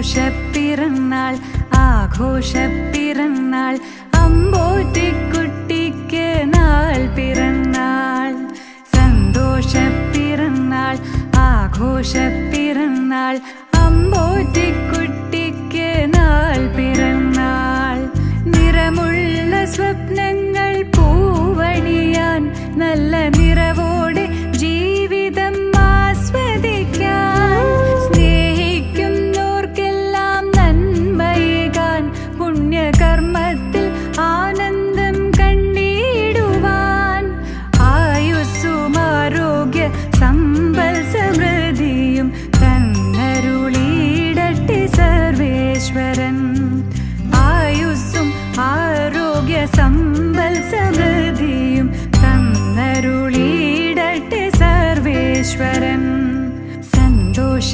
സന്തോഷപ്പിറന്നാൾ ആഘോഷപ്പിറന്നാൾ അമ്പോറ്റിക്കുട്ടിക്ക് നാൾ പിറന്നാൾ. സന്തോഷപ്പിറന്നാൾ ആഘോഷപ്പിറന്നാൾ അമ്പോറ്റിക്കുട്ടിക്ക് നാൾ പിറന്നാൾ. നിറമുള്ള സ്വപ്നങ്ങൾ പൂവണിയാൻ നല്ല നിറവോടെ ജീവിതം ആസ്വദിക്കാൻ സ്നേഹിക്കുന്നോർക്കെല്ലാം നന്മയേകാൻ പുണ്യകർമ്മത്തിൽ ആനന്ദം കണ്ടിടുവാൻ ആയുസ്സും ആരോഗ്യ സമ്പൽ സമൃദ്ധിയും തന്നരുളിയിടട്ടെ സർവേശ്വരൻ. ആയുസ്സും ആരോഗ്യ സമ്പൽ സമൃദ്ധിയും തന്നരുളിയിടട്ടെ സർവേശ്വരൻ. സന്തോഷ